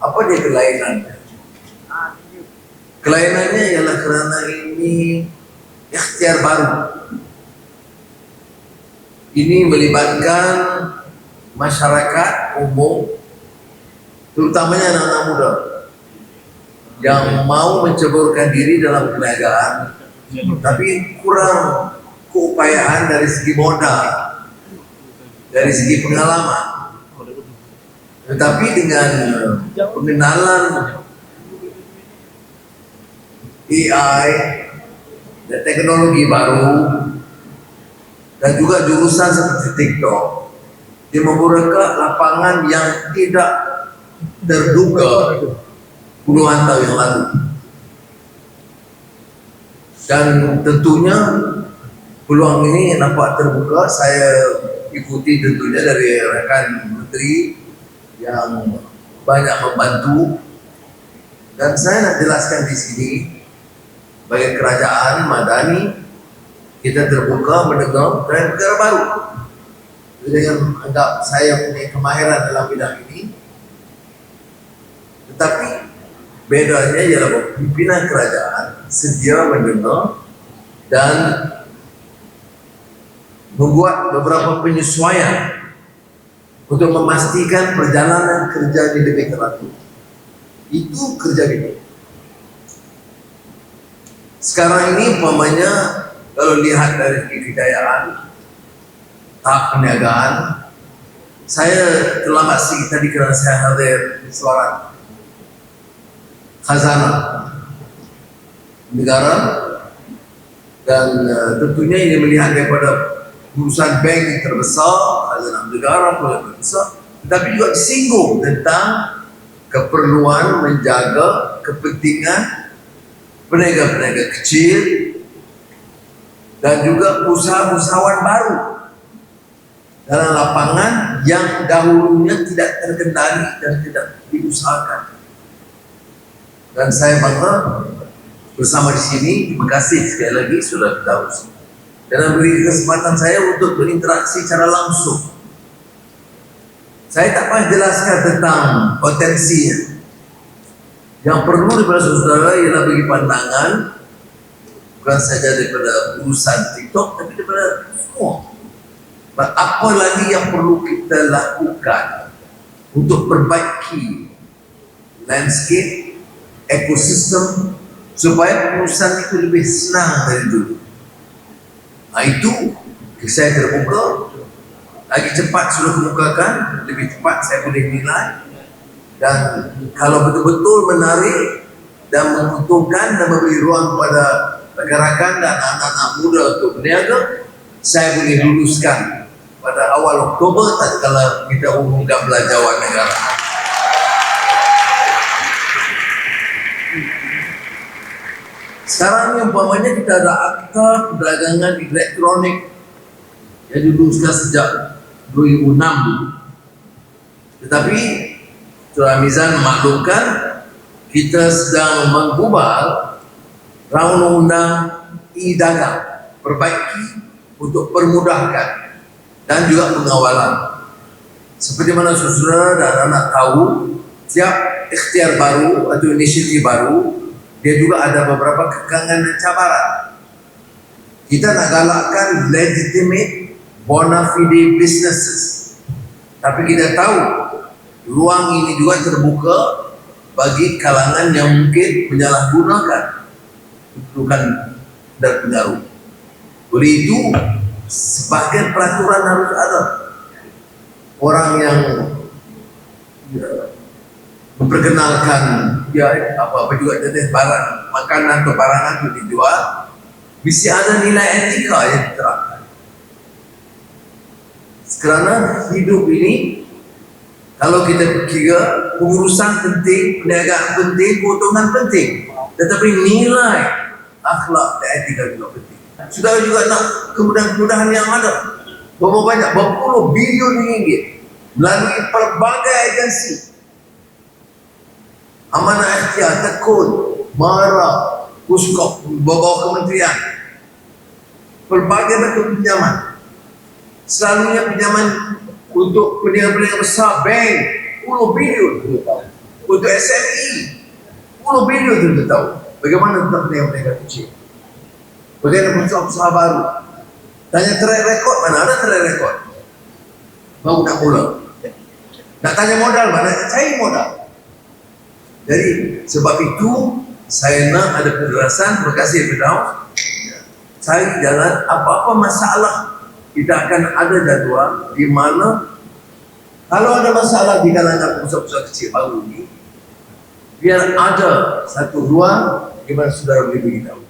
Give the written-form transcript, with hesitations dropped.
Apa dia kelainannya? Kelainannya ialah kerana ini ikhtiar baru. Ini melibatkan masyarakat umum, terutamanya anak-anak muda yang mau menceburkan diri dalam perniagaan, tapi kurang keupayaan dari segi modal, dari segi pengalaman. Tetapi dengan pengenalan AI dan teknologi baru dan juga jurusan seperti TikTok, dia membuka lapangan yang tidak terduga puluhan tahun yang lalu. Dan tentunya peluang ini nampak terbuka. Saya ikuti tentunya dari rekan menteri yang banyak membantu, dan saya nak jelaskan di sini bagi kerajaan Madani kita terbuka mendengar tren negara baru. Dengan anggap saya punya kemahiran dalam bidang ini, tetapi bedanya ialah pimpinan kerajaan sedia mendengar dan membuat beberapa penyesuaian untuk memastikan perjalanan kerja di lebih teratur. Itu kerja kita. Sekarang ini umpamanya kalau lihat dari kejayaan tahap perniagaan, saya terlambat sedikit tadi kerana saya hadir di suara khazanah negara, dan tentunya ini melihat daripada urusan bank yang terbesar, khazanah negara pun yang terbesar, tetapi juga disinggung tentang keperluan menjaga kepentingan peniaga-peniaga kecil dan juga usaha-usahawan baru dalam lapangan yang dahulunya tidak terkendali dan tidak diusahakan. Dan saya bangga bersama di sini. Terima kasih sekali lagi sudah tahu dan beri kesempatan saya untuk berinteraksi secara langsung. Saya tak payah jelaskan tentang potensinya. Yang perlu daripada saudara ialah bagi pandangan, bukan saja daripada urusan TikTok, tapi daripada semua. Apa lagi yang perlu kita lakukan untuk perbaiki landscape, ekosistem, supaya pengurusan itu lebih senang dari dulu. Nah, itu saya terbuka. Lagi cepat sudah kemukakan, lebih cepat saya boleh nilai. Dan kalau betul-betul menarik dan menguntungkan dan memberi ruang kepada rekan-rekan dan anak-anak muda untuk berniaga, saya boleh luluskan pada awal Oktober tatkala kita umumkan belanjawan negara. Sekarang yang umpamanya kita ada akta perdagangan elektronik yang diluluskan sejak 2006 dulu. Tetapi Tuan Mizan memaklumkan kita sedang menggubal undang-undang e-dagang, perbaiki untuk permudahkan dan juga pengawalan. Seperti mana saudara dan anak tahu, setiap ikhtiar baru atau inisiatif baru, dia juga ada beberapa kekangan dan cabaran. Kita nak galakkan legitimate bona fide businesses, tapi kita tahu ruang ini juga terbuka bagi kalangan yang mungkin menyalahgunakan kedudukan dan pengaruh. Oleh itu, sebagian peraturan harus ada. Orang yang memperkenalkan apa-apa juga jenis barang, makanan atau barangan itu dijual, mesti ada nilai etika yang diterapkan. Kerana hidup ini, kalau kita kira pengurusan penting, perniagaan penting, keuntungan penting, tetapi nilai akhlak dan etika juga penting. Sudah juga nak kemudahan-kemudahan yang ada, berapa banyak, berpuluh bilion ringgit melalui pelbagai agensi, Amanah Ikhtiar, Tekun, Mara, Puskop, beberapa kementerian, pelbagai bentuk pinjaman. Selalunya pinjaman untuk peniaga-peniaga besar, bank, puluh bilion. Untuk SME, 10 bilion kita tahu. Bagaimana tentang mereka kecil. Bagaimana usaha baru. Tanya track record, mana ada track record. Baru nak mula. Nak tanya modal, mana cari modal. Jadi sebab itu saya nak ada penjelasan. Terima kasih Firdaus. Cari jalan apa-apa masalah. Kita akan ada jadual di mana kalau ada masalah di kalangan usaha-usaha kecil baru ini, biar ada satu ruang di mana saudara boleh beritahu.